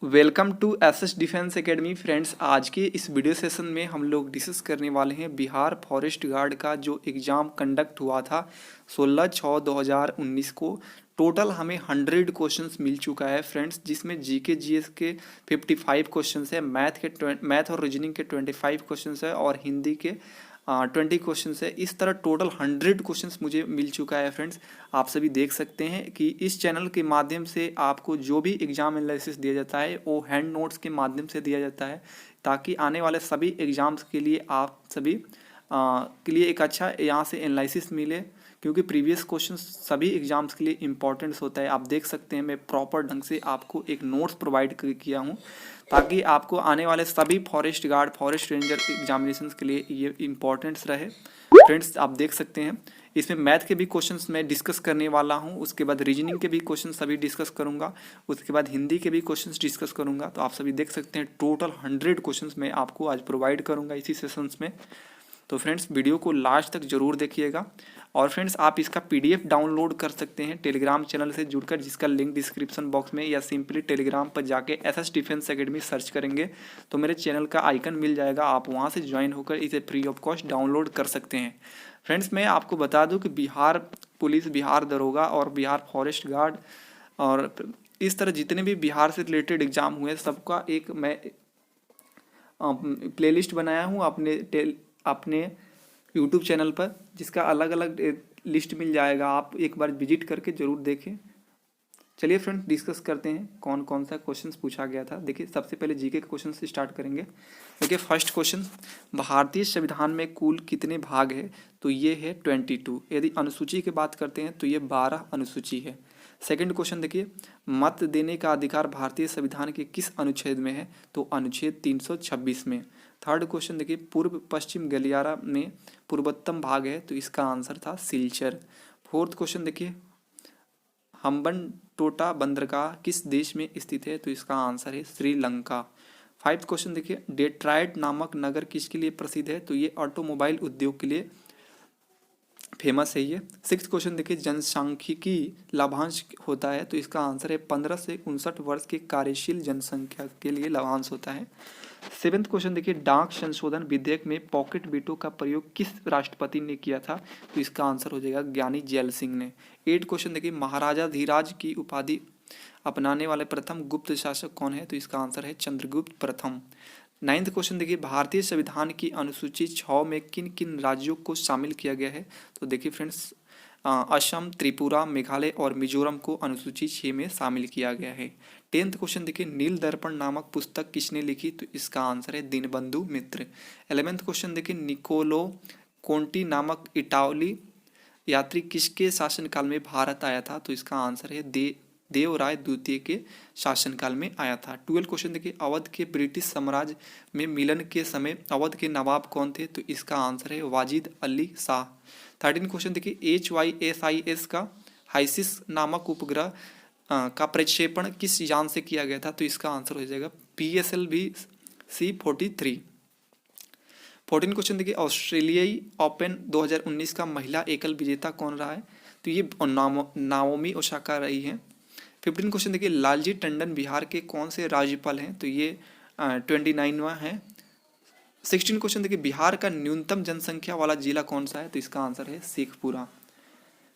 Welcome to SS defence academy friends. आज के इस वीडियो सेशन में हम लोग डिस्कस करने वाले हैं बिहार फॉरेस्ट गार्ड का जो एग्ज़ाम कंडक्ट हुआ था 16/6/2019 को। टोटल हमें 100 क्वेश्चंस मिल चुका है फ्रेंड्स, जिसमें जीके जीएस के 55 क्वेश्चंस है, मैथ और रीजनिंग के 25 क्वेश्चंस है और हिंदी के 20 क्वेश्चन है। इस तरह टोटल 100 क्वेश्चंस मुझे मिल चुका है फ्रेंड्स। आप सभी देख सकते हैं कि इस चैनल के माध्यम से आपको जो भी एग्ज़ाम एनालिसिस दिया जाता है वो हैंड नोट्स के माध्यम से दिया जाता है, ताकि आने वाले सभी एग्ज़ाम्स के लिए आप सभी के लिए एक अच्छा यहाँ से एनालिसिस मिले, क्योंकि प्रीवियस क्वेश्चन सभी एग्जाम्स के लिए इंपॉर्टेंस होता है। आप देख सकते हैं मैं प्रॉपर ढंग से आपको एक नोट्स प्रोवाइड किया हूँ, ताकि आपको आने वाले सभी forest guard forest ranger examinations के लिए ये इंपॉर्टेंस रहे। फ्रेंड्स आप देख सकते हैं इसमें मैथ के भी क्वेश्चंस मैं डिस्कस करने वाला हूं, उसके बाद रीजनिंग के भी क्वेश्चन सभी डिस्कस करूंगा, उसके बाद हिंदी के भी क्वेश्चंस डिस्कस करूंगा। तो आप सभी देख सकते हैं टोटल 100 क्वेश्चंस मैं आपको आज प्रोवाइड करूंगा इसी सेशंस में। तो फ्रेंड्स वीडियो को लास्ट तक जरूर देखिएगा। और फ्रेंड्स आप इसका पीडीएफ डाउनलोड कर सकते हैं टेलीग्राम चैनल से जुड़कर, जिसका लिंक डिस्क्रिप्शन बॉक्स में, या सिंपली टेलीग्राम पर जाके एसएस डिफेंस एकेडमी सर्च करेंगे तो मेरे चैनल का आइकन मिल जाएगा। आप वहां से ज्वाइन होकर इसे फ्री ऑफ कॉस्ट डाउनलोड कर सकते हैं। फ्रेंड्स मैं आपको बता दूं कि बिहार पुलिस, बिहार दरोगा और बिहार फॉरेस्ट गार्ड और इस तरह जितने भी बिहार से रिलेटेड एग्जाम हुए सबका एक मैं प्लेलिस्ट बनाया हूँ अपने यूट्यूब चैनल पर, जिसका अलग अलग लिस्ट मिल जाएगा। आप एक बार विजिट करके ज़रूर देखें। चलिए फ्रेंड्स डिस्कस करते हैं कौन कौन सा क्वेश्चंस पूछा गया था। देखिए सबसे पहले जीके के क्वेश्चन से स्टार्ट करेंगे। देखिए फर्स्ट क्वेश्चन, भारतीय संविधान में कुल कितने भाग है? तो ये है 22। यदि अनुसूची की बात करते हैं तो ये 12 अनुसूची है। सेकंड क्वेश्चन देखिए, मत देने का अधिकार भारतीय संविधान के किस अनुच्छेद में है? तो अनुच्छेद 326 में। थर्ड क्वेश्चन देखिए, पूर्व पश्चिम गलियारा में पूर्वोत्तम भाग है, तो इसका आंसर था सिलचर। फोर्थ क्वेश्चन देखिए, हम्बन टोटा बंदरगाह किस देश में स्थित है? तो इसका आंसर है श्रीलंका। फाइव्थ क्वेश्चन देखिए, डेट्रॉयट नामक नगर किसके लिए प्रसिद्ध है? तो ये ऑटोमोबाइल उद्योग के लिए फेमस है ये। सिक्स क्वेश्चन देखिए, जनसांख्यिकी लाभांश होता है? तो इसका आंसर है 15 से 59 वर्ष के कार्यशील जनसंख्या के लिए लाभांश होता है। सेवेंथ क्वेश्चन देखिए, डाक संशोधन विधेयक में पॉकेट वीटो का प्रयोग किस राष्ट्रपति ने किया था? तो इसका आंसर हो जाएगा ज्ञानी जैल सिंह ने। 8 क्वेश्चन देखिए, महाराजा धीराज की उपाधि अपनाने वाले प्रथम गुप्त शासक कौन है? तो इसका आंसर है चंद्रगुप्त प्रथम। 9th क्वेश्चन देखिए, भारतीय संविधान की अनुसूची 6 में किन किन राज्यों को शामिल किया गया है? तो देखिए फ्रेंड्स, असम, त्रिपुरा, मेघालय और मिजोरम को अनुसूची 6 में शामिल किया गया है। 10th क्वेश्चन देखिए, नील दर्पण नामक पुस्तक किसने लिखी? तो इसका आंसर है दीनबंधु मित्र। 11th क्वेश्चन देखिए, निकोलो कोंटी नामक इटाली यात्री किसके शासनकाल में भारत आया था? तो इसका आंसर है देवराय द्वितीय के शासनकाल में आया था। 12 क्वेश्चन देखिए, अवध के ब्रिटिश साम्राज्य में मिलन के समय अवध के नवाब कौन थे? तो इसका आंसर है वाजिद अली शाह। 13 क्वेश्चन देखिए, HYSIS का हाइसिस नामक उपग्रह का प्रक्षेपण किस यान से किया गया था? तो इसका आंसर हो जाएगा PSLV C-43। 14 क्वेश्चन देखिए, ऑस्ट्रेलियाई ओपन 2019 का महिला एकल विजेता कौन रहा है? तो ये नाओमी ओसाका रही है। 15 क्वेश्चन देखिए, लालजी टंडन बिहार के कौन से राज्यपाल हैं? तो ये 29वां है। 16 क्वेश्चन देखिए, बिहार का न्यूनतम जनसंख्या वाला जिला कौन सा है? तो इसका आंसर है शेखपुरा।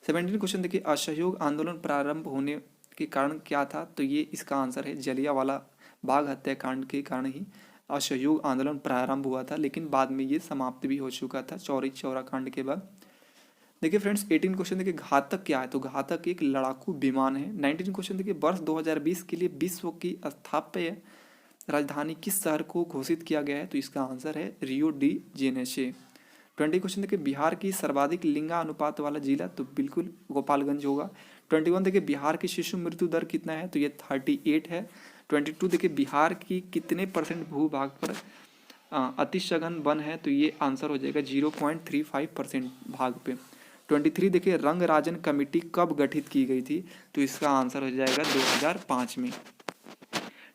17 क्वेश्चन देखिए, असहयोग आंदोलन प्रारंभ होने के कारण क्या था? तो ये इसका आंसर है जलियांवाला बाग हत्याकांड के कारण ही असहयोग आंदोलन प्रारंभ हुआ था, लेकिन बाद में ये समाप्त भी हो चुका था चौरी चौरा कांड के बाद। देखिए फ्रेंड्स 18 क्वेश्चन देखिए, घातक क्या है? तो घातक एक लड़ाकू विमान है। 19 क्वेश्चन देखिए, वर्ष 2020 के लिए विश्व की स्थापत्य राजधानी किस शहर को घोषित किया गया है? तो इसका आंसर है रियो डी जेनेरो। 20 क्वेश्चन देखिए, बिहार की सर्वाधिक लिंगा अनुपात वाला जिला? तो बिल्कुल गोपालगंज होगा। 21 देखिए, बिहार की शिशु मृत्यु दर कितना है? तो ये 38 है। 22 देखिए, बिहार की कितने % भूभाग पर अतिसघन वन है? तो ये आंसर हो जाएगा 0.35% भाग पे। 23 देखिए, रंग राजन कमेटी कब गठित की गई थी? तो इसका आंसर हो जाएगा 2005 में।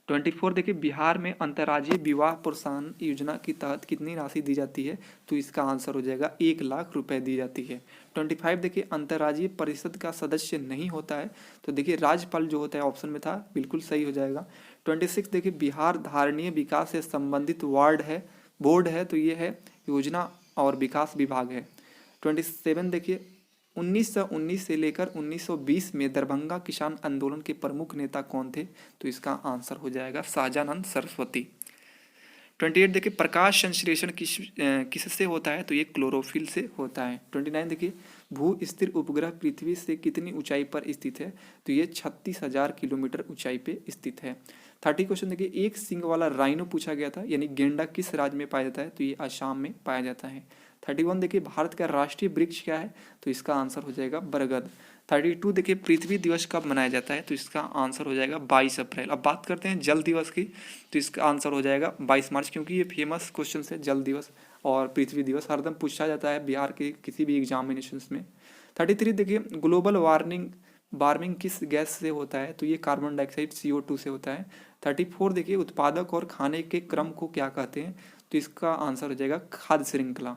24 देखिए बिहार में अंतर्राज्यीय विवाह प्रोत्साहन योजना के तहत कितनी राशि दी जाती है, तो इसका आंसर हो जाएगा 1 लाख रुपए दी जाती है। 25 देखिए अंतर्राज्यीय परिषद का सदस्य नहीं होता है, तो देखिए राज्यपाल जो होता है ऑप्शन में था, बिल्कुल सही हो जाएगा। 26 देखिए बिहार धारणीय विकास से संबंधित बोर्ड है, तो ये है योजना और विकास विभाग है। 27 देखिए 1919 से लेकर 1920 में दरभंगा किसान आंदोलन के प्रमुख नेता कौन थे, तो इसका आंसर हो जाएगा शाहजानंद सरस्वती। 28 देखिए प्रकाश संश्लेषण किससे होता है, तो ये क्लोरोफिल से होता है। 29 देखिए भू स्थिर उपग्रह पृथ्वी से कितनी ऊंचाई पर स्थित है, तो ये 36,000 किलोमीटर ऊंचाई पे स्थित है। 30 क्वेश्चन देखिए एक सींग वाला राइनो पूछा गया था, यानी गेंडा किस राज्य में पाया जाता है, तो ये असम में पाया जाता है। 31 देखिए भारत का राष्ट्रीय वृक्ष क्या है, तो इसका आंसर हो जाएगा बरगद। 32 देखिए पृथ्वी दिवस कब मनाया जाता है, तो इसका आंसर हो जाएगा 22 अप्रैल। अब बात करते हैं जल दिवस की, तो इसका आंसर हो जाएगा 22 मार्च, क्योंकि ये फेमस क्वेश्चन है जल दिवस और पृथ्वी दिवस, हरदम पूछा जाता है बिहार के किसी भी एग्जामिनेशन में। 33 देखिए ग्लोबल वार्मिंग किस गैस से होता है, तो ये कार्बन डाइऑक्साइड CO2 से होता है। 34 देखिए उत्पादक और खाने के क्रम को क्या कहते हैं, तो इसका आंसर हो जाएगा खाद्य श्रृंखला।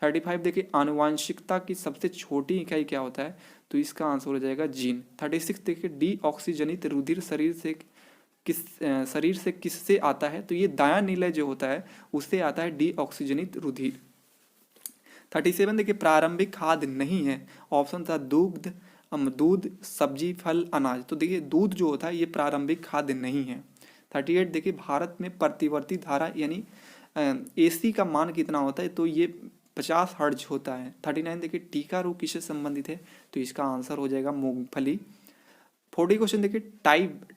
35 देखिए आनुवांशिकता की सबसे छोटी इकाई क्या होता है, तो इसका आंसर हो जाएगा जीन। 36 देखिए डीऑक्सीजनित रुधिर शरीर से किससे आता है, तो ये दायां नीलय जो होता है उससे आता है डीऑक्सीजनित रुधिर। 37 देखिए प्रारंभिक खाद्य नहीं है, ऑप्शन था दूध सब्जी फल अनाज, तो देखिए दूध जो होता है ये प्रारंभिक खाद्य नहीं है। 38 देखिए भारत में प्रतिवर्ती धारा यानी AC का मान कितना होता है, तो ये 50 हर्ट्ज होता है। 39 देखिए टीका रोग किससे संबंधित है, तो इसका आंसर हो जाएगा मूंगफली। 40 क्वेश्चन देखिए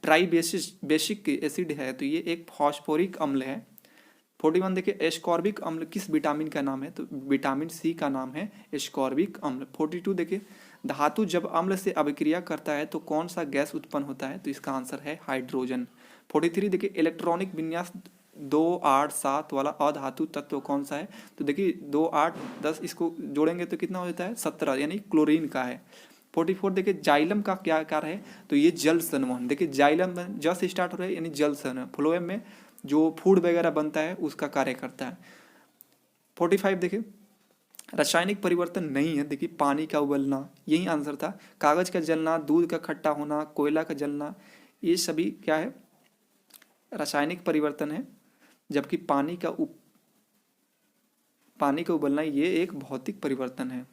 ट्राइबेसिक एसिड है, तो ये एक फॉस्फोरिक अम्ल है। 41 देखिए एस्कॉर्बिक अम्ल किस विटामिन का नाम है, तो विटामिन C का नाम है एस्कॉर्बिक अम्ल। 42 देखिए धातु जब अम्ल से अभिक्रिया करता है तो कौन सा गैस उत्पन्न होता है, तो इसका आंसर है हाइड्रोजन। 43 देखिए इलेक्ट्रॉनिक विन्यास 2 8 7 वाला अधातु तत्व कौन सा है, तो देखिए 2 8 10 इसको जोड़ेंगे तो कितना हो जाता है 17, यानी क्लोरीन का है। 44 देखिए जाइलम का क्या कार्य है, तो ये जल संवहन, देखिए जाइलम ज से स्टार्ट हो रहा है यानी जल संवहन, फ्लोएम में जो फूड वगैरह बनता है उसका कार्य करता है। 45 देखिए रासायनिक परिवर्तन नहीं है, देखिए पानी का उबलना यही आंसर था। कागज का जलना, दूध का खट्टा होना, कोयला का जलना, ये सभी क्या है रासायनिक परिवर्तन है, जबकि पानी का उबलना ये एक भौतिक परिवर्तन है।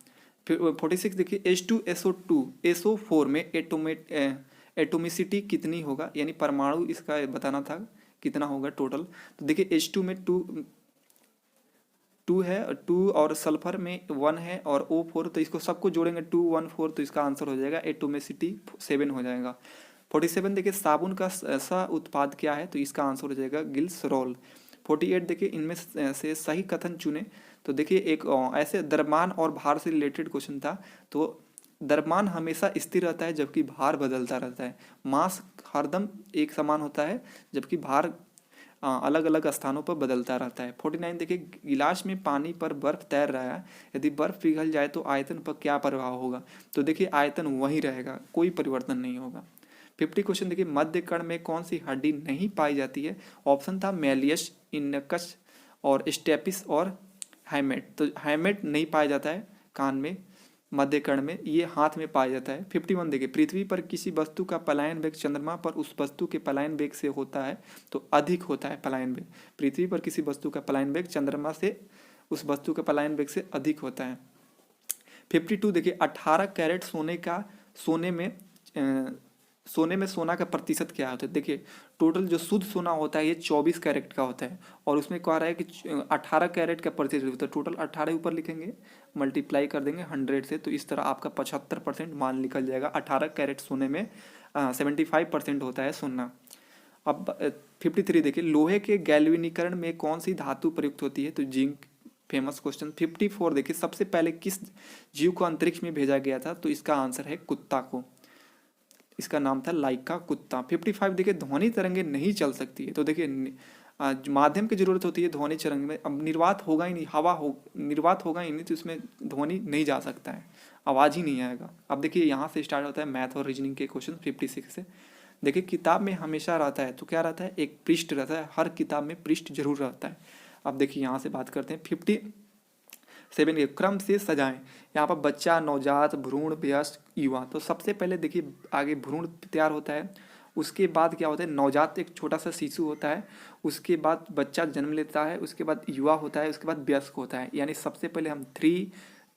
फिर 46 देखिए H2SO2 SO4 में एटोमिसिटी कितनी होगा, यानी परमाणु इसका बताना था कितना होगा टोटल, तो देखिए H2 में 2 है, 2 और सल्फर में 1 है और O4, तो इसको सबको जोड़ेंगे 2 1 4, तो इसका आंसर हो जाएगा एटोमिसिटी 7 हो जाएगा। 47 देखिए साबुन का सा उत्पाद क्या है, तो इसका आंसर हो जाएगा ग्लिसरॉल। 48 देखिए इनमें से सही कथन चुने, तो देखिए एक ऐसे द्रव्यमान और भार से रिलेटेड क्वेश्चन था, तो द्रव्यमान हमेशा स्थिर रहता है जबकि भार बदलता रहता है, मास हरदम एक समान होता है जबकि भार अलग अलग स्थानों पर बदलता रहता है। 49 देखिए गिलास में पानी पर बर्फ तैर रहा है, यदि बर्फ पिघल जाए तो आयतन पर क्या प्रभाव होगा, तो देखिए आयतन वही रहेगा, कोई परिवर्तन नहीं होगा। 50 क्वेश्चन देखिए मध्य कर्ण में कौन सी हड्डी नहीं पाई जाती है, ऑप्शन था मेलियस, इनकस और स्टेपिस और हाइमेट, तो हाइमेट नहीं पाया जाता है कान में, मध्य कर्ण में, ये हाथ में पाया जाता है। 51 देखिए पृथ्वी पर किसी वस्तु का पलायन वेग चंद्रमा पर उस वस्तु के पलायन वेग से होता है तो अधिक होता है पलायन वेग, पृथ्वी पर किसी वस्तु का पलायन वेग चंद्रमा से उस वस्तु के पलायन वेग से अधिक होता है। 52 देखिए 18 कैरेट सोने में सोना का प्रतिशत क्या होता है, देखिए टोटल जो शुद्ध सोना होता है ये 24 कैरेट का होता है, और उसमें कह रहा है कि 18 कैरेट का प्रतिशत होता है, टोटल 18 ऊपर लिखेंगे मल्टीप्लाई कर देंगे 100 से, तो इस तरह आपका 75% मान निकल जाएगा। 18 कैरेट सोने में 75% होता है सोना। अब 53 देखिए लोहे के गैल्वेनीकरण में कौन सी धातु प्रयुक्त होती है, तो जिंक, फेमस क्वेश्चन। 54 देखिए सबसे पहले किस जीव को अंतरिक्ष में भेजा गया था, तो इसका आंसर है कुत्ता को, इसका नाम था लाइका कुत्ता। 55 देखिए ध्वनि तरंगे नहीं चल सकती है, तो देखिए माध्यम की जरूरत होती है ध्वनि तरंग में, अब निर्वात होगा ही नहीं, निर्वात होगा ही नहीं, तो इसमें ध्वनि नहीं जा सकता है, आवाज ही नहीं आएगा। अब देखिए यहाँ से स्टार्ट होता है मैथ और रीजनिंग के क्वेश्चन 56 से। देखिए किताब में हमेशा रहता है तो क्या रहता है, एक पृष्ठ रहता है, हर किताब में पृष्ठ जरूर रहता है। अब देखिए यहाँ से बात करते हैं 57 के क्रम से सजाएं। यहाँ पर बच्चा, नवजात, भ्रूण, वयस्क, युवा। तो सबसे पहले देखिए आगे भ्रूण तैयार होता है, उसके बाद क्या होता है, नवजात एक छोटा सा शिशु होता है, उसके बाद बच्चा जन्म लेता है, उसके बाद युवा होता है, उसके बाद वयस्क होता है। यानी सबसे पहले हम 3,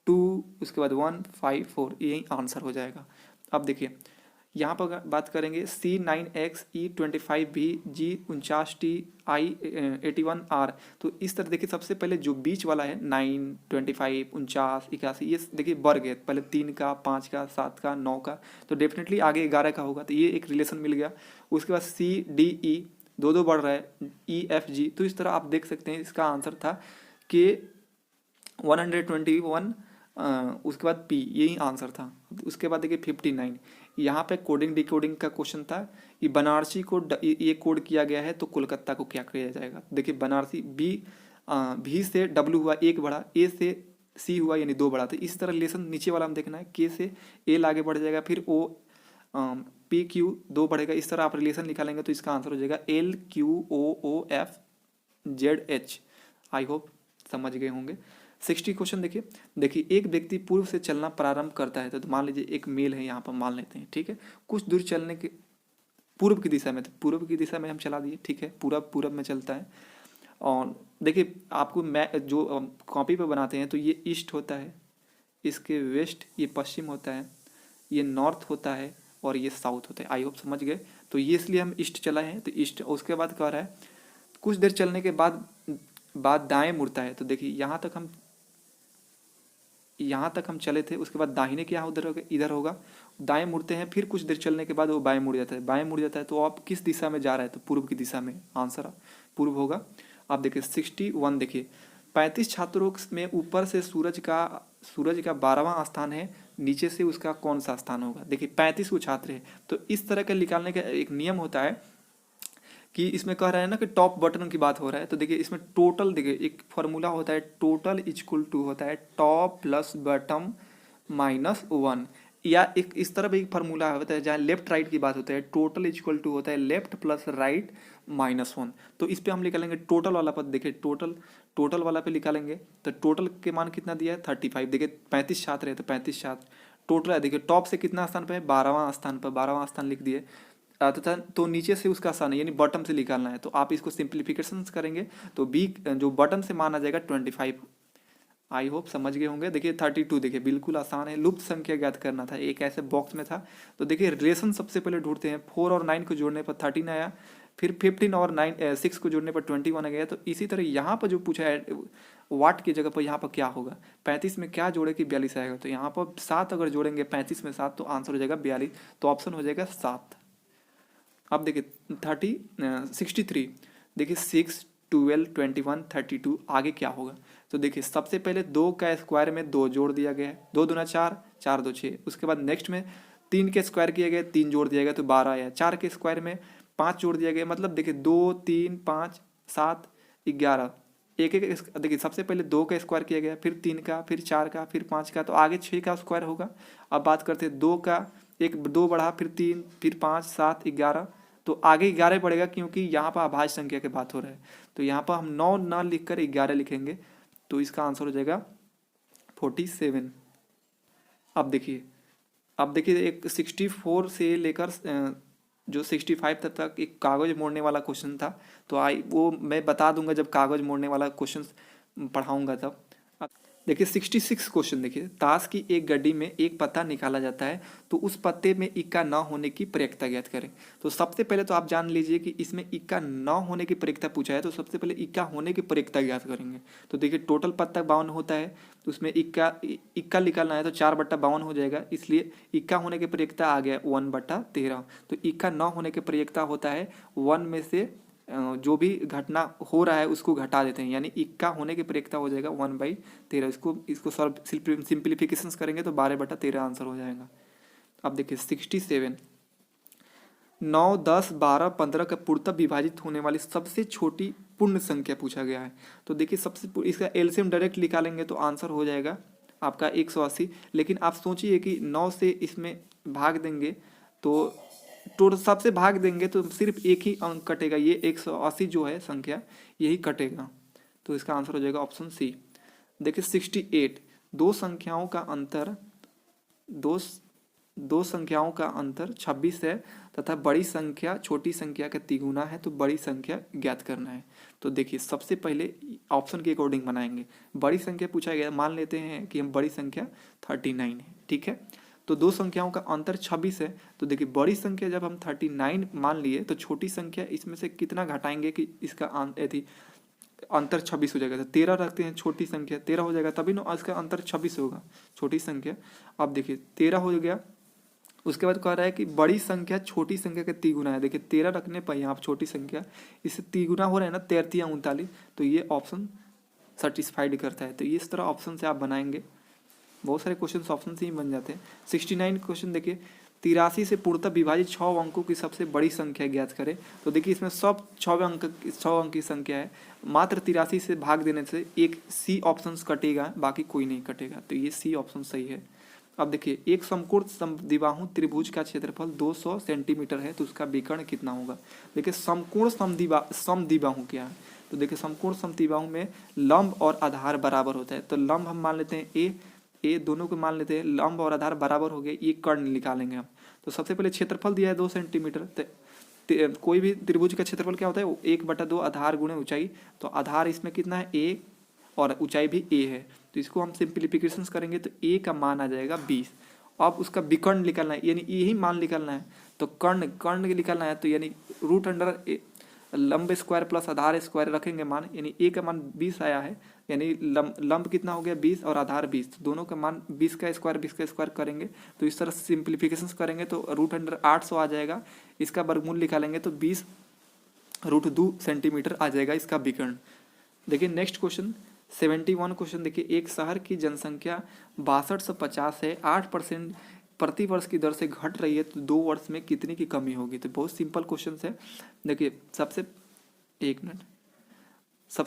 2, उसके बाद 1, 5, 4, यही आंसर हो जाएगा। अब देखिए यहाँ पर बात करेंगे C9X E25B G49T I81R। तो इस तरह देखिए सबसे पहले जो बीच वाला है 9, 25, 49, 81, ये देखिए वर्ग है, पहले 3 का, 5 का, 7 का, 9 का, तो डेफिनेटली आगे 11 का होगा। तो ये एक रिलेशन मिल गया। उसके बाद C D E दो दो बढ़ रहा है, E F G। तो इस तरह आप देख सकते हैं इसका आंसर था कि 121, उसके बाद P, यही आंसर था। उसके बाद देखिए 59, यहाँ पे कोडिंग डिकोडिंग का क्वेश्चन था। ये बनारसी को ये कोड किया गया है तो कोलकाता को क्या किया जाएगा। देखिए बनारसी भी से W हुआ, एक बढ़ा, A से C हुआ यानी 2 बढ़ा। तो इस तरह रिलेशन नीचे वाला हम देखना है, K से L आगे बढ़ जाएगा, फिर O PQ 2 बढ़ेगा। इस तरह आप रिलेशन निकालेंगे तो इसका आंसर हो जाएगा LQOOFZH। आई होप समझ गए होंगे। 60 क्वेश्चन देखिए एक व्यक्ति पूर्व से चलना प्रारंभ करता है। तो मान लीजिए एक मेल है, यहाँ पर मान लेते हैं, ठीक है। कुछ दूर चलने के पूर्व की दिशा में, तो पूर्व की दिशा में हम चला दिए, ठीक है, पूरब में चलता है। और देखिए आपको मैं जो कॉपी पे बनाते हैं तो ये ईस्ट होता है, इसके वेस्ट ये पश्चिम होता है, ये नॉर्थ होता है और ये साउथ होता है। आई होप समझ गए। तो ये इसलिए हम ईस्ट चलाए हैं, तो ईस्ट। उसके बाद कह रहा है कुछ देर चलने के बाद दाएं मुड़ता है। तो देखिए यहाँ तक हम चले थे, उसके बाद दाहिने क्या उधर होगा, इधर होगा, दाएं मुड़ते हैं, फिर कुछ देर चलने के बाद वो बाएं मुड़ जाता है, बाएं मुड़ जाता है। तो आप किस दिशा में जा रहा है, तो पूर्व की दिशा में, आंसर पूर्व होगा। आप देखिए 61 देखिए 35 छात्रों में ऊपर से सूरज का 12वां स्थान है, नीचे से उसका कौन सा स्थान होगा। देखिए 35 को छात्र है, तो इस तरह के निकालने का एक नियम होता है कि इसमें कह रहा है ना कि टॉप बटन की बात हो रहा है। तो देखिए इसमें टोटल, देखिए एक फॉर्मूला होता है, टोटल इक्वल टू होता है टॉप प्लस बटम -1, या एक इस तरह भी एक फार्मूला होता है जहाँ लेफ्ट राइट की बात होता है, टोटल इक्वल टू होता है लेफ्ट प्लस राइट -1। तो इस पे हम निकालेंगे टोटल वाला पद। देखिए टोटल वाला पे निकालेंगे तो टोटल के मान कितना दिया है 35। देखिए 35 छात्र है तो 35 छात्र टोटल है। देखिए टॉप से कितना स्थान पे है, 12वां स्थान पर, 12वां स्थान लिख दिए। तो नीचे से उसका स्थान है यानी बॉटम से निकालना है। तो आप इसको सिंप्लीफिकेशन करेंगे तो बी जो बॉटम से मान आ जाएगा 25। आई होप समझ गए होंगे। देखिए 32 देखिए बिल्कुल आसान है, लुप्त संख्या ज्ञात करना था, एक ऐसे बॉक्स में था। तो देखिए रिलेशन सबसे पहले ढूंढते हैं, 4 और 9 को जोड़ने पर 13 आया, फिर 15 और 6 को जोड़ने पर 21 आ गया। तो इसी तरह यहाँ पर जो पूछा है वाट की जगह पर यहाँ पर क्या होगा, 35 में क्या जोड़े कि 42 आएगा। तो यहाँ पर 7 अगर जोड़ेंगे 35 में 7 तो आंसर हो जाएगा 42। तो ऑप्शन हो जाएगा 7। अब देखिए 63 देखिए 6, 12, 21, 32 आगे क्या होगा। तो देखिए सबसे पहले 2 का स्क्वायर में 2 जोड़ दिया गया है, 2 दूना 4, 4 2 6। उसके बाद नेक्स्ट में 3 के स्क्वायर किया गया, 3 जोड़ दिया गया तो 12 आया। 4 के स्क्वायर में 5 जोड़ दिया गया, मतलब देखिए 2, 3, 5, 7, 11। एक देखिए सबसे पहले 2 का स्क्वायर किया गया, फिर 3 का, फिर 4 का, फिर 5 का, तो आगे 6 का स्क्वायर होगा। अब बात करते हैं 2 का, एक 2 बढ़ा, फिर 3, फिर 5, 7, 11। तो आगे 11 पड़ेगा क्योंकि यहाँ पर अभाज्य संख्या की बात हो रहा है। तो यहाँ पर हम 9 ना लिख कर 11 लिखेंगे, तो इसका आंसर हो जाएगा 47। अब देखिए एक 64 से लेकर जो 65 तक एक कागज मोड़ने वाला क्वेश्चन था। तो वो मैं बता दूंगा जब कागज मोड़ने वाला क्वेश्चन पढ़ाऊंगा तब। देखिए 66 क्वेश्चन देखिए, ताश की एक गड्डी में एक पत्ता निकाला जाता है तो उस पत्ते में इक्का न होने की प्रयेक्ता ज्ञात करें। तो सबसे पहले तो आप जान लीजिए कि इसमें इक्का न होने की प्रयेक्ता पूछा है, तो सबसे पहले इक्का होने की प्रयेक्ता ज्ञात करेंगे। तो देखिए टोटल पत्ता 52 होता है, तो उसमें इक्का निकालना है तो 4/52 हो जाएगा, इसलिए इक्का होने की प्रयेक्ता आ गया 1/13। तो इक्का न होने की प्रयेक्ता होता है 1 में से जो भी घटना हो रहा है उसको घटा देते हैं, यानी इक्का होने की प्रयेक्ता हो जाएगा 1/13। इसको सिंप्लीफिकेशन करेंगे तो 12/13 आंसर हो जाएगा। अब देखिए 67 9, 10, 12, 15 का पूर्णतः विभाजित होने वाली सबसे छोटी पूर्ण संख्या पूछा गया है। तो देखिए इसका एलसीएम डायरेक्ट निकालेंगे तो आंसर हो जाएगा आपका 180। लेकिन आप सोचिए कि 9 से इसमें भाग देंगे तो टोटल सबसे भाग देंगे तो सिर्फ एक ही अंक कटेगा, ये 180 जो है संख्या यही कटेगा। तो इसका आंसर हो जाएगा ऑप्शन सी। देखिए 68, दो संख्याओं का अंतर दो संख्याओं का अंतर 26 है तथा बड़ी संख्या छोटी संख्या का तिगुना है, तो बड़ी संख्या ज्ञात करना है। तो देखिए सबसे पहले ऑप्शन के अकॉर्डिंग बनाएंगे। बड़ी संख्या पूछा गया, मान लेते हैं कि हम बड़ी संख्या 39 है, ठीक है। तो दो संख्याओं का अंतर 26 है, तो देखिए बड़ी संख्या जब हम 39 मान लिए तो छोटी संख्या इसमें से कितना घटाएंगे कि इसका अंतर 26 हो जाएगा। तो 13 रखते हैं, छोटी संख्या 13 हो जाएगा, तभी ना इसका अंतर 26 होगा, छोटी संख्या। अब देखिए 13 हो गया, उसके बाद कह रहा है कि बड़ी संख्या छोटी संख्या का तिगुना है। देखिए 13 रखने पर यहाँ छोटी संख्या इससे तिगुना हो रहा है ना, 13 या 39, तो ये ऑप्शन सेटिस्फाइड करता है। तो इस तरह ऑप्शन से आप बनाएंगे, बहुत सारे क्वेश्चन ऑप्शन से ही बन जाते हैं। 69 क्वेश्चन देखिए, 83 से पूर्णतः विभाजित 6 अंकों की सबसे बड़ी संख्या ज्ञात करें। तो देखिए इसमें सब 6 अंक की संख्या है, मात्र 83 से भाग देने से एक सी ऑप्शन कटेगा, बाकी कोई नहीं कटेगा, तो ये सी ऑप्शन सही है। अब देखिए एक समकोण समद्विबाहु त्रिभुज का क्षेत्रफल 200 सेंटीमीटर है, तो उसका विकर्ण कितना होगा। देखिए समकोण समद्विबाहु क्या है, तो देखिए समकोण समद्विबाहु में लंब और आधार बराबर होता है। तो लंब हम मान लेते हैं ए दोनों को मान लेते हैं, लंब और आधार बराबर हो गए, ये कर्ण निकालेंगे हम। तो सबसे पहले क्षेत्रफल दिया है 2 सेंटीमीटर। कोई भी त्रिभुज का क्षेत्रफल क्या होता है, 1/2 आधार गुणे ऊंचाई। तो आधार इसमें कितना है, ए, और ऊंचाई भी ए है, तो इसको हम सिंप्लीफिकेशन करेंगे तो ए का मान आ जाएगा 20। अब उसका विकर्ण निकालना है, यानी यही मान निकालना है। तो कर्ण निकालना है, तो यानी रूट अंडर लंब स्क्वायर प्लस आधार स्क्वायर रखेंगे मान, यानी ए का मान 20 आया है, यानी लंब कितना हो गया 20 और आधार 20, तो दोनों का मान 20 का स्क्वायर करेंगे। तो इस तरह सिंप्लीफिकेशन करेंगे तो रूट अंडर 800 आ जाएगा। इसका वर्गमूल निकालेंगे तो 20√2 सेंटीमीटर आ जाएगा इसका विकर्ण। देखिए नेक्स्ट क्वेश्चन 71 क्वेश्चन देखिए, एक शहर की जनसंख्या 62 से 50 है, 8% प्रति वर्ष की दर से घट रही है, तो 2 वर्ष में कितने की कमी होगी। तो बहुत सिंपल क्वेश्चन है। देखिए सबसे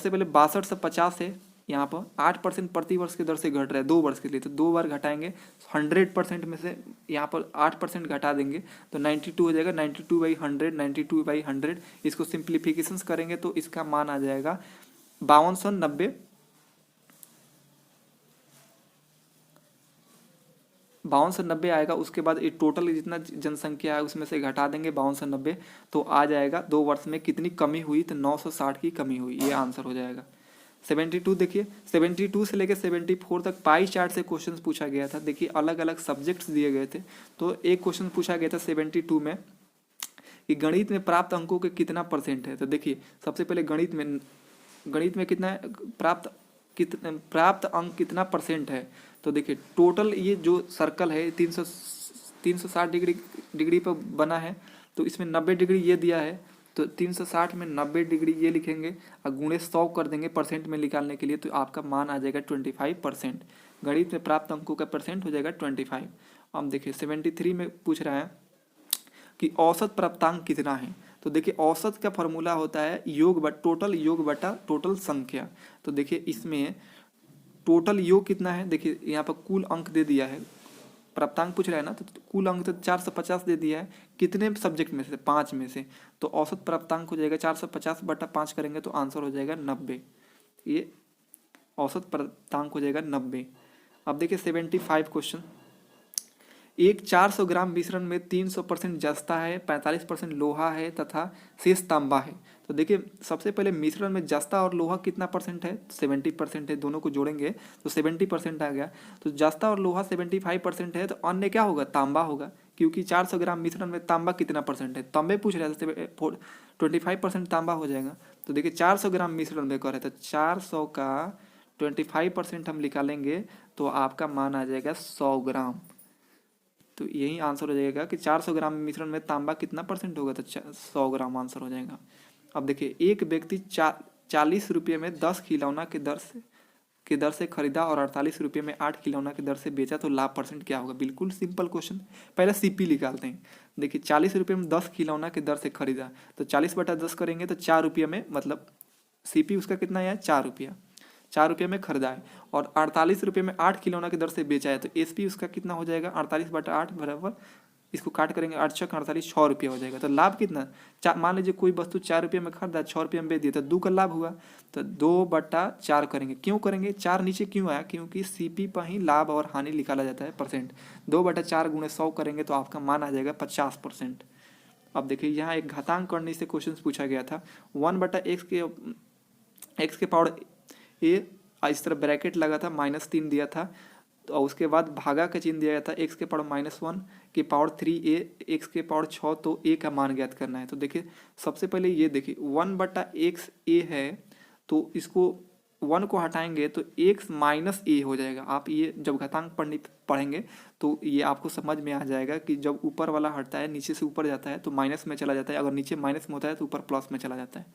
पहले 62 से 50 है, यहाँ पर 8% प्रति वर्ष की दर से घट रहा है 2 वर्ष के लिए, तो 2 बार घटाएंगे, 100% में से यहाँ पर 8% घटा देंगे तो 92 हो जाएगा। 92/100, 92/100, इसको सिंप्लीफिकेशन करेंगे तो इसका मान आ जाएगा 5290 आएगा। उसके बाद ये टोटल जितना जनसंख्या है उसमें से घटा देंगे 5290, तो आ जाएगा 2 वर्ष में कितनी कमी हुई, तो 960 की कमी हुई, ये आंसर हो जाएगा। 72 देखिए, 72 से लेकर 74 तक पाई चार्ट से क्वेश्चन पूछा गया था। देखिए अलग अलग सब्जेक्ट्स दिए गए थे, तो एक क्वेश्चन पूछा गया था 72 में कि गणित में प्राप्त अंकों के कितना % है। तो देखिए सबसे पहले गणित में कितना प्राप्त अंक कितना % है। तो देखिए टोटल ये जो सर्कल है 360 डिग्री पर बना है, तो इसमें 90 डिग्री ये दिया है, तो 360 में 90 डिग्री ये लिखेंगे और गुणे 100 कर देंगे % में निकालने के लिए, तो आपका मान आ जाएगा 25%। गणित में प्राप्त अंकों का % हो जाएगा 25। अब देखिए 73 में पूछ रहा है कि औसत प्राप्तांक कितना है। तो देखिए औसत का फॉर्मूला होता है टोटल योग बटा टोटल संख्या। तो देखिए इसमें टोटल योग कितना है, देखिए यहाँ पर कुल अंक दे दिया है, प्राप्तांक पूछ रहा है ना, तो कुल अंक तो 450 दे दिया है, कितने सब्जेक्ट में से, 5 में से, तो औसत प्राप्तांक हो जाएगा 450/5 करेंगे तो आंसर हो जाएगा 90, ये औसत प्राप्तांक हो जाएगा 90। अब देखिए 75 क्वेश्चन, एक 400 ग्राम मिश्रण में 300% जस्ता है, 45% लोहा है तथा शेष तांबा है। तो देखिए सबसे पहले मिश्रण में जस्ता और लोहा कितना % है, 70% है, दोनों को जोड़ेंगे तो 70% आ गया। तो जस्ता और लोहा 75% है, तो अन्य क्या होगा, तांबा होगा, क्योंकि 400 ग्राम मिश्रण में तांबा कितना % है, तांबे पूछ रहे थे, 25% तांबा हो जाएगा। तो देखिए 400 ग्राम मिश्रण में कर रहे थे, 400 का 25% हम निकालेंगे तो आपका मान आ जाएगा 100 ग्राम। तो यही आंसर हो जाएगा कि 400 ग्राम मिश्रण में तांबा कितना % होगा, तो 100 ग्राम आंसर हो जाएगा। अब देखिए एक व्यक्ति 40 रुपये में 10 खिलौना के दर से खरीदा और 48 रुपये में 8 खिलौना की दर से बेचा, तो लाभ % क्या होगा। बिल्कुल सिंपल क्वेश्चन, पहले सीपी निकालते हैं। देखिए 40 रुपये में 10 खिलौना की दर से खरीदा, तो 40/10 करेंगे तो 4 रुपये में, मतलब सीपी उसका कितना है, 4 रुपया, 4 रुपये में खरीदा है, और 48 रुपये में 8 खिलौना की दर से बेचा है, तो एसपी उसका कितना हो जाएगा, 48/8 बराबर इसको काट करेंगे 8 छक 48, 6 रुपया हो जाएगा। तो लाभ कितना, मान लीजिए कोई वस्तु 4 रुपये में खरीदा, 6 रुपये में बेच दिया, तो 2 का लाभ हुआ। तो 2/4 करेंगे। क्यों करेंगे, 4 नीचे क्यों आया, क्योंकि सीपी पर ही लाभ और हानि निकाला जाता है परसेंट। 2/4 × 100 करेंगे तो आपका मान आ जाएगा 50%। अब देखिए यहाँ एक घातांक करने से क्वेश्चन पूछा गया था। 1/x के पावर ए, इस तरह ब्रैकेट लगा था, -3 दिया था, तो उसके बाद भागा का चिन्ह दिया गया था, x के पावर -1 की पावर 3a, x के पावर 6, तो a का मान ज्ञात करना है। तो देखिए सबसे पहले ये देखिए 1/x a है, तो इसको 1 को हटाएंगे तो x - a हो जाएगा। आप ये जब घातांक पढ़ेंगे तो ये आपको समझ में आ जाएगा कि जब ऊपर वाला हटता है, नीचे से ऊपर जाता है तो माइनस में चला जाता है, अगर नीचे माइनस में होता है तो ऊपर प्लस में चला जाता है।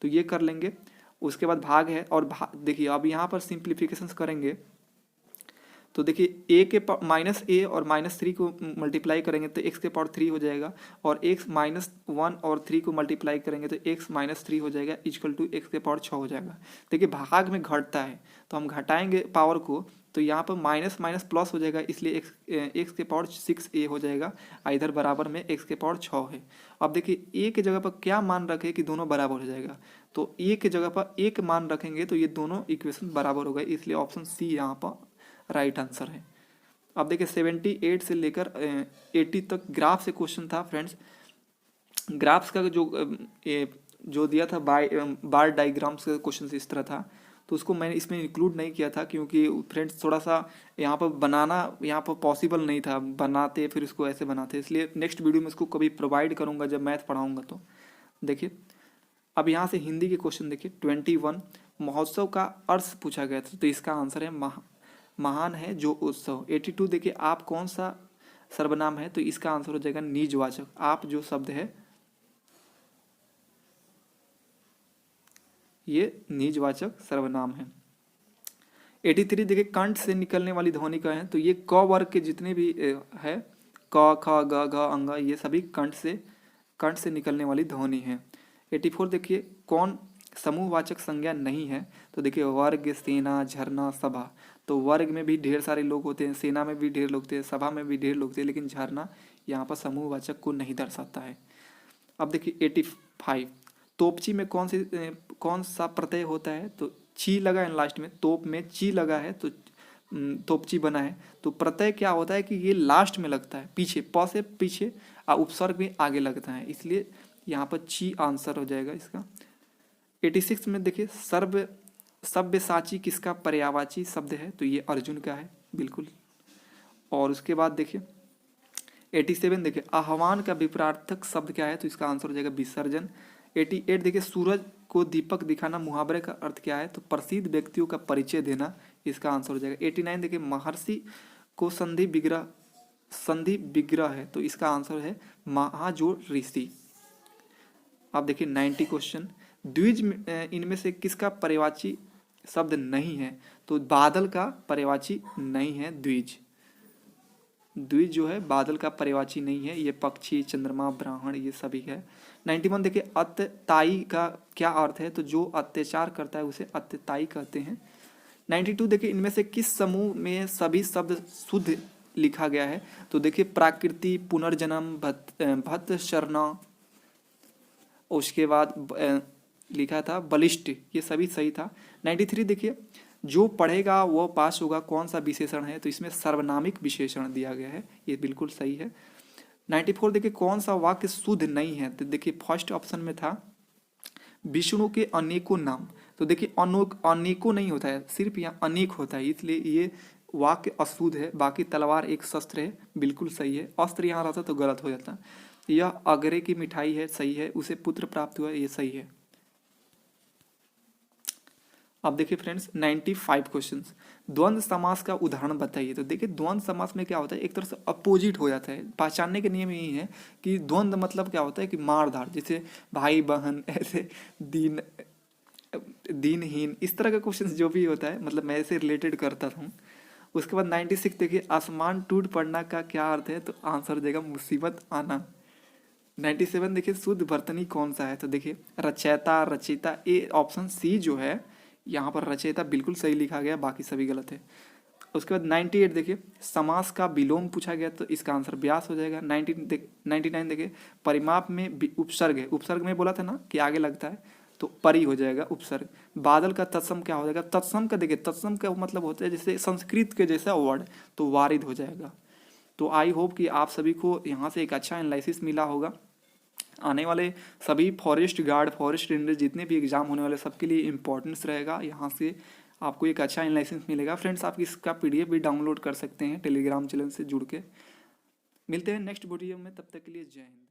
तो ये कर लेंगे। उसके बाद भाग है, और देखिए अब यहाँ पर सिंप्लीफिकेशन करेंगे तो देखिए a के -a और -3 को मल्टीप्लाई करेंगे तो x के पावर 3 हो जाएगा, और x -1 और 3 को मल्टीप्लाई करेंगे तो x -3 हो जाएगा, इक्वल टू x के पावर 6 हो जाएगा। देखिए भाग में घटता है तो हम घटाएंगे पावर को, तो यहाँ पर माइनस माइनस प्लस हो जाएगा, इसलिए x के पावर 6a हो जाएगा, इधर बराबर में x के पावर 6 है। अब देखिए a के जगह पर क्या मान रखें कि दोनों बराबर हो जाएगा, तो a के जगह पर एक मान रखेंगे तो ये दोनों इक्वेशन बराबर हो गए, इसलिए ऑप्शन सी यहाँ पर राइट आंसर है। अब देखिए 78 से लेकर 80 तक ग्राफ से क्वेश्चन था फ्रेंड्स। ग्राफ्स का जो दिया था बार डायग्राम्स का क्वेश्चन इस तरह था, तो उसको मैंने इसमें इंक्लूड नहीं किया था क्योंकि फ्रेंड्स थोड़ा सा यहाँ पर बनाना यहाँ पर पॉसिबल नहीं था, बनाते फिर उसको ऐसे बनाते, इसलिए नेक्स्ट वीडियो में इसको कभी प्रोवाइड करूँगा जब मैथ पढ़ाऊँगा। तो देखिए अब यहाँ से हिंदी के क्वेश्चन देखिए 21 महोत्सव का अर्थ पूछा गया था, तो इसका आंसर है महान है जो उत्सव। 82 देखिए आप कौन सा सर्वनाम है, तो इसका आंसर हो जाएगा निजवाचक। आप जो शब्द है ये निजवाचक सर्वनाम है। 83 देखिए कंठ से निकलने वाली ध्वनि का है, तो ये क वर्ग के जितने भी है क ख ग घ अंग, ये सभी कंठ से निकलने वाली ध्वनि है। 84 देखिए कौन समूहवाचक संज्ञा नहीं है, तो देखिए वर्ग, सेना, झरना, सभा। तो वर्ग में भी ढेर सारे लोग होते हैं, सेना में भी ढेर लोग होते हैं, सभा में भी ढेर लोग होते हैं, लेकिन झरना यहाँ पर समूहवाचक को नहीं दर्शाता है। अब देखिए 85 तोपची में कौन सा प्रत्यय होता है, तो ची लगा है लास्ट में, तोप में ची लगा है तो तोपची बना है। तो प्रत्यय क्या होता है कि ये लास्ट में लगता है, पीछे प से पीछे, उपसर्ग भी आगे लगता है, इसलिए यहाँ पर ची आंसर हो जाएगा इसका। 86 में देखिए सब्यसाची किसका पर्यायवाची शब्द है, तो ये अर्जुन का है बिल्कुल। और उसके बाद देखिए 87 देखिए आह्वान का विपरीतार्थक शब्द क्या है, तो इसका आंसर हो जाएगा विसर्जन। 88 देखिए सूरज को दीपक दिखाना मुहावरे का अर्थ क्या है, तो प्रसिद्ध व्यक्तियों का परिचय देना, इसका आंसर हो जाएगा। 89 देखिए महर्षि को संधि विग्रह है, तो इसका आंसर है महाजोड़ ऋषि। अब देखिए 90 क्वेश्चन द्विज इनमें से किसका पर्यायवाची शब्द नहीं है, तो बादल का पर्यायवाची नहीं है द्विज। द्विज जो है बादल का पर्यायवाची नहीं है, ये पक्षी, चंद्रमा, ब्राह्मण ये सभी है। 91 देखिए अत्यताई का क्या अर्थ है, तो जो अत्याचार करता है उसे अत्यताई कहते हैं। 92 देखिए इनमें से किस समूह में सभी शब्द शुद्ध लिखा गया है, तो देखिए प्राकृति, पुनर्जन्म, भक्त शरणा, उसके बाद लिखा था बलिष्ठ, ये सभी सही था। 93 देखिए जो पढ़ेगा वो पास होगा कौन सा विशेषण है, तो इसमें सर्वनामिक विशेषण दिया गया है, ये बिल्कुल सही है। 94 देखिए कौन सा वाक्य शुद्ध नहीं है, तो देखिए फर्स्ट ऑप्शन में था विष्णु के अनेकों नाम, तो देखिए अनेकों नहीं होता है, सिर्फ यहाँ अनेक होता है, इसलिए ये वाक्य अशुद्ध है। बाकी तलवार एक शस्त्र है, बिल्कुल सही है। अस्त्र यहाँ रहता तो गलत हो जाता। यह अगरे की मिठाई है, सही है। उसे पुत्र प्राप्त हुआ, ये सही है। अब देखिए फ्रेंड्स 95 क्वेश्चंस द्वंद्व समास का उदाहरण बताइए, तो देखिए द्वंद्व समास में क्या होता है, एक तरह से अपोजिट हो जाता है। पहचानने के नियम यही है कि द्वंद्व मतलब क्या होता है कि मारधार, जैसे भाई बहन, ऐसे दीनहीन, इस तरह का क्वेश्चन जो भी होता है, मतलब मैं ऐसे रिलेटेड करता हूँ। उसके बाद 96 देखिए आसमान टूट पड़ना का क्या अर्थ है, तो आंसर देगा मुसीबत आना। 97 देखिए शुद्ध वर्तनी कौन सा है, तो देखिए रचयिता, रचयिता, ये ऑप्शन सी जो है यहाँ पर रचयिता बिल्कुल सही लिखा गया, बाकी सभी गलत है। उसके बाद 98 देखिए, समास का विलोम पूछा गया तो इसका आंसर व्यास हो जाएगा। 99 देखिए, परिमाप में उपसर्ग है, उपसर्ग में बोला था ना कि आगे लगता है, तो परी हो जाएगा उपसर्ग। बादल का तत्सम क्या हो जाएगा, तत्सम का देखिए, तत्सम का मतलब होता है जैसे संस्कृत के जैसा वर्ड, तो वारिद हो जाएगा। तो आई होप कि आप सभी को यहाँ से एक अच्छा एनालिसिस मिला होगा। आने वाले सभी फॉरेस्ट गार्ड, फॉरेस्ट रेंजर जितने भी एग्जाम होने वाले सबके लिए इंपॉर्टेंस रहेगा। यहाँ से आपको एक अच्छा एनालिसिस मिलेगा। फ्रेंड्स, आप इसका PDF भी डाउनलोड कर सकते हैं टेलीग्राम चैनल से जुड़ के। मिलते हैं नेक्स्ट वीडियो में, तब तक के लिए जय हिंद।